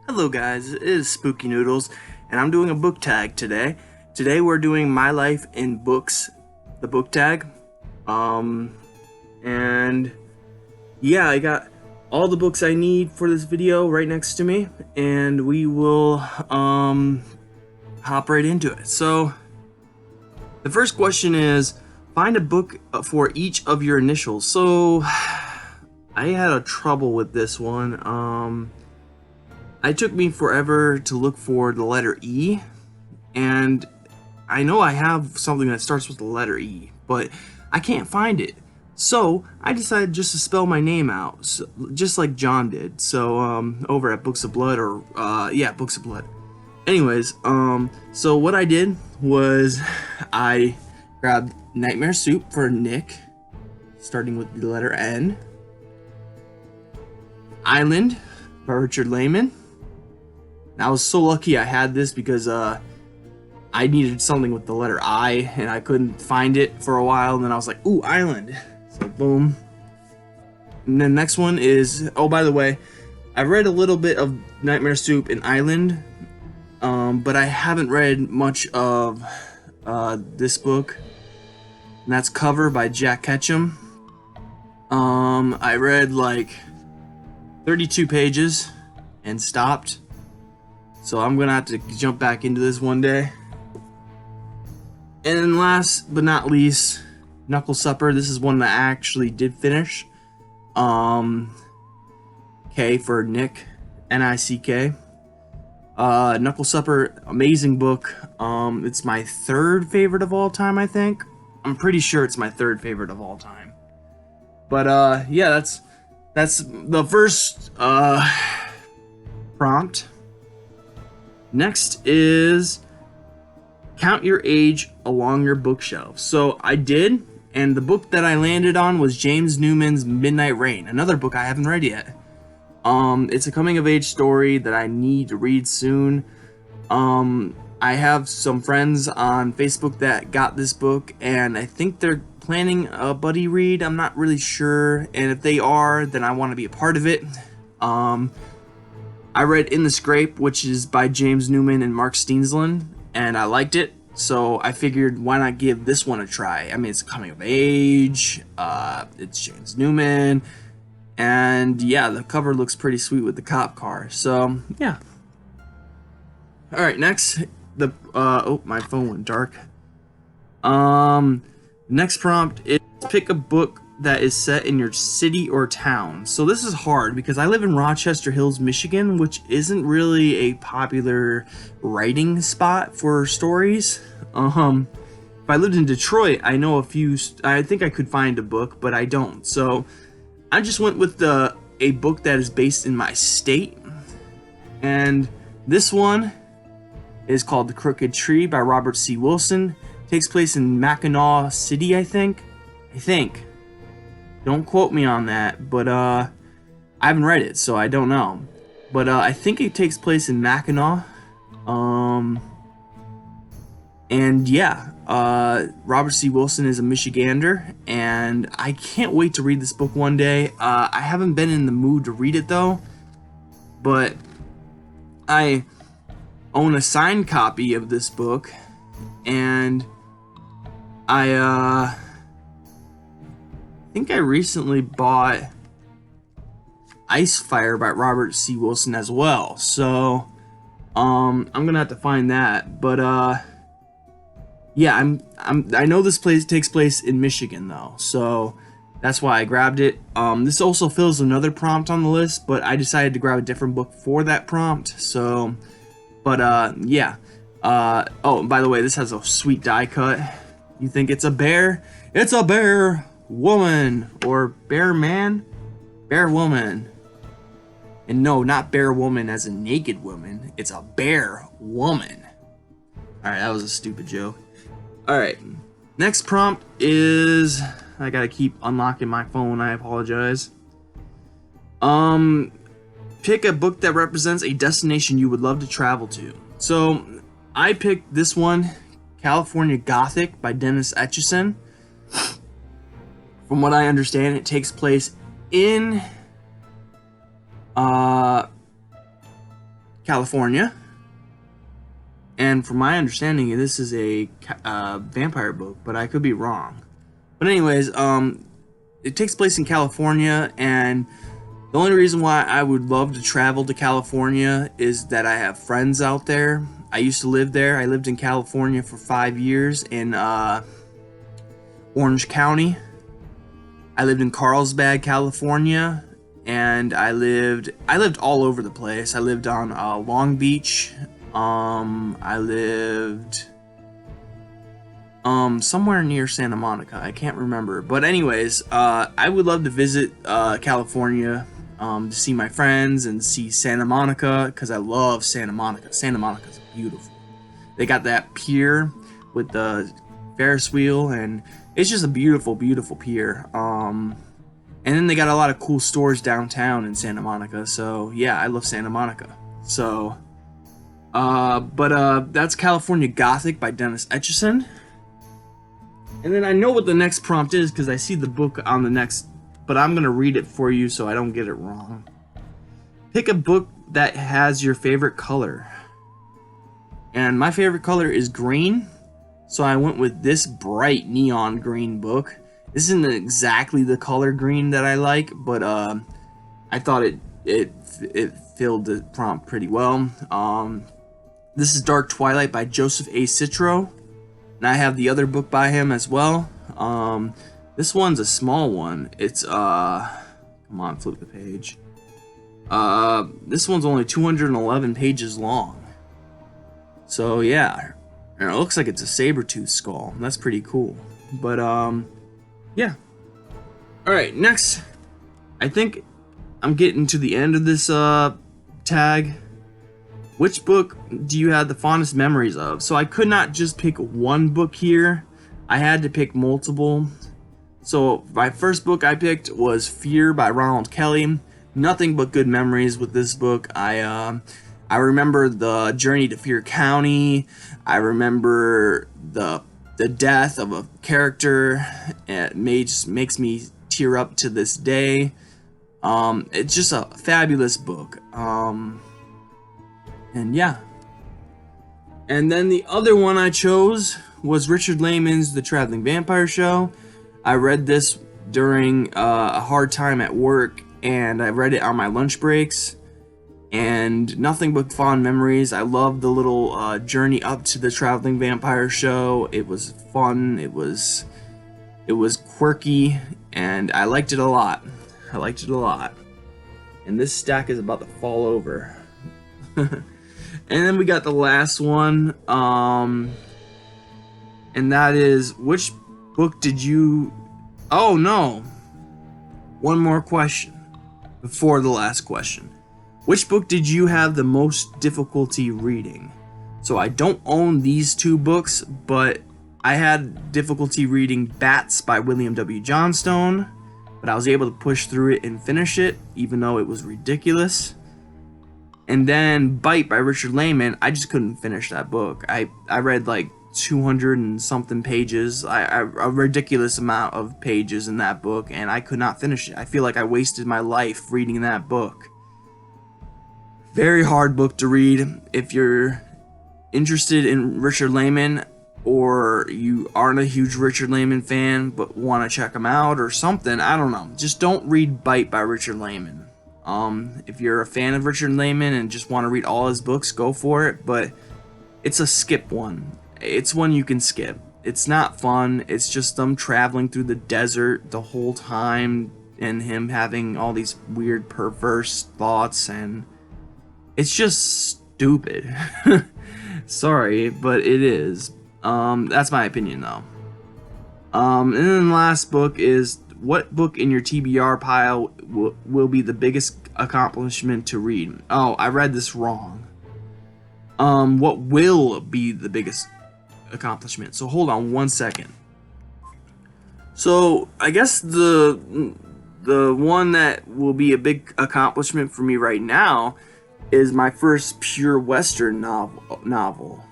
Hello guys, it is Spooky Noodles, and I'm doing a book tag today. Today we're doing My Life in Books, the book tag. And yeah, I got all the books I need for this video right next to me, and we will, hop right into it. So, the first question is, find a book for each of your initials. So, I had a trouble with this one. It took me forever to look for the letter E, and I know I have something that starts with the letter E, but I can't find it. So I decided just to spell my name out, so, just like John did. So over at Books of Blood, or yeah, Books of Blood. Anyways, so what I did was I grabbed Nightmare Soup for Nick, starting with the letter N. Island by Richard Lehman. I was so lucky I had this because I needed something with the letter I, and I couldn't find it for a while, and then I was like, ooh, Island. So boom. And then next one is, oh, by the way, I read a little bit of Nightmare Soup and Island, but I haven't read much of this book, and that's Cover by Jack Ketchum. I read like 32 pages and stopped. So I'm gonna have to jump back into this one day. And then last but not least, Knuckle Supper. This is one that I actually did finish. K for Nick, N-I-C-K. Knuckle Supper, amazing book. It's my third favorite of all time, I think. I'm pretty sure it's my third favorite of all time. But yeah, that's the first prompt. Next is count your age along your bookshelf. So I did, and the book that I landed on was James Newman's Midnight Rain, another book I haven't read yet. It's a coming of age story that I need to read soon. I have some friends on Facebook that got this book, and I think they're planning a buddy read. I'm not really sure, and if they are, then I want to be a part of it. I read In the Scrape, which is by James Newman and Mark Steensland, and I liked it, so I figured why not give this one a try. I mean, it's coming of age, it's James Newman, and yeah, the cover looks pretty sweet with the cop car, so yeah. Alright, next, oh, my phone went dark. Next prompt is pick a book that is set in your city or town. So this is hard because I live in Rochester Hills, Michigan, which isn't really a popular writing spot for stories. If I lived in Detroit, I know a few. I think I could find a book, but I don't. So I just went with a book that is based in my state, and this one is called The Crooked Tree by Robert C. Wilson. It takes place in Mackinac City, I think. Don't quote me on that, but I haven't read it, so I don't know. But I think it takes place in Mackinac. And yeah, Robert C. Wilson is a Michigander, and I can't wait to read this book one day. I haven't been in the mood to read it though, but I own a signed copy of this book, and I think I recently bought Ice Fire by Robert C. Wilson as well, so I'm gonna have to find that. But yeah, I know this place takes place in Michigan though, so that's why I grabbed it. This also fills another prompt on the list, but I decided to grab a different book for that prompt. So, but yeah. Oh, by the way, this has a sweet die cut. You think it's a bear? It's a bear woman, or bear man, bear woman. And no, not bear woman as a naked woman. It's a bear woman. Alright, that was a stupid joke. Alright, next prompt is, I gotta keep unlocking my phone, I apologize. Pick a book that represents a destination you would love to travel to. So I picked this one, California Gothic by Dennis Etchison. From what I understand, it takes place in California. And from my understanding, this is a vampire book, but I could be wrong. But anyways, it takes place in California, and the only reason why I would love to travel to California is that I have friends out there. I used to live there. I lived in California for 5 years in Orange County. I lived in Carlsbad, California, and I lived all over the place. I lived on Long Beach. I lived somewhere near Santa Monica. I can't remember. But anyways, I would love to visit California to see my friends and see Santa Monica, because I love Santa Monica. Santa Monica's beautiful. They got that pier with the Ferris wheel, and it's just a beautiful, beautiful pier. And then they got a lot of cool stores downtown in Santa Monica. So yeah, I love Santa Monica. So that's California Gothic by Dennis Etchison. And then I know what the next prompt is because I see the book on the next, but I'm going to read it for you so I don't get it wrong. Pick a book that has your favorite color. And my favorite color is green, so I went with this bright neon green book. This isn't exactly the color green that I like, but I thought it filled the prompt pretty well. This is Dark Twilight by Joseph A. Citro, and I have the other book by him as well. This one's a small one. It's come on, flip the page. This one's only 211 pages long. So yeah, and it looks like it's a saber-tooth skull. That's pretty cool. But yeah. All right, next. I think I'm getting to the end of this tag. Which book do you have the fondest memories of? So I could not just pick one book here. I had to pick multiple. So my first book I picked was Fear by Ronald Kelly. Nothing but good memories with this book. I remember the journey to Fear County. I remember the death of a character. It just makes me tear up to this day. It's just a fabulous book. And yeah. And then the other one I chose was Richard Lehman's The Traveling Vampire Show. I read this during a hard time at work, and I read it on my lunch breaks. And nothing but fond memories. I loved the little journey up to the Traveling Vampire Show. It was fun. It was quirky, and I liked it a lot. And this stack is about to fall over. And then we got the last one, and that is, which book did you... Oh no! One more question before the last question. Which book did you have the most difficulty reading? So I don't own these two books, but I had difficulty reading Bats by William W. Johnstone, but I was able to push through it and finish it, even though it was ridiculous. And then Bite by Richard Lehman, I just couldn't finish that book. I read like 200 and something pages, a ridiculous amount of pages in that book, and I could not finish it. I feel like I wasted my life reading that book. Very hard book to read. If you're interested in Richard Lehman, or you aren't a huge Richard Lehman fan but want to check him out or something, I don't know. Just don't read Bite by Richard Lehman. If you're a fan of Richard Lehman and just want to read all his books, go for it, but it's a skip one. It's one you can skip. It's not fun. It's just them traveling through the desert the whole time and him having all these weird perverse thoughts, and it's just stupid. Sorry, but it is. That's my opinion though. And then the last book is, what book in your TBR pile will be the biggest accomplishment to read? Oh, I read this wrong. What will be the biggest accomplishment? So hold on one second. So I guess the one that will be a big accomplishment for me right now is my first pure Western novel.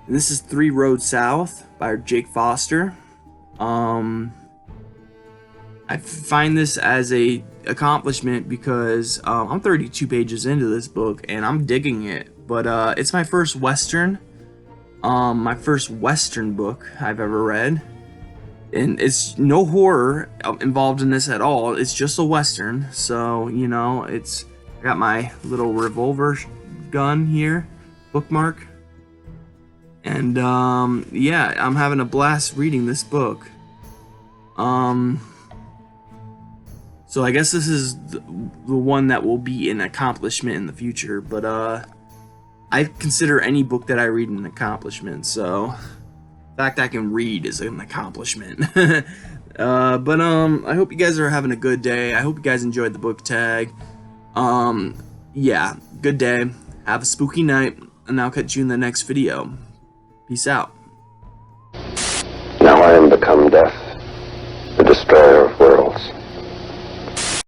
This is 3 Roads South by Jake Foster. I find this as a accomplishment because I'm 32 pages into this book and I'm digging it. But it's my first Western book I've ever read. And it's no horror involved in this at all. It's just a Western. So, you know, I got my little revolver gun here, bookmark. And, yeah, I'm having a blast reading this book. So I guess this is the one that will be an accomplishment in the future. But, I consider any book that I read an accomplishment. So the fact I can read is an accomplishment. But I hope you guys are having a good day. I hope you guys enjoyed the book tag. Yeah, good day. Have a spooky night, and I'll catch you in the next video. Peace out. Now I am become death.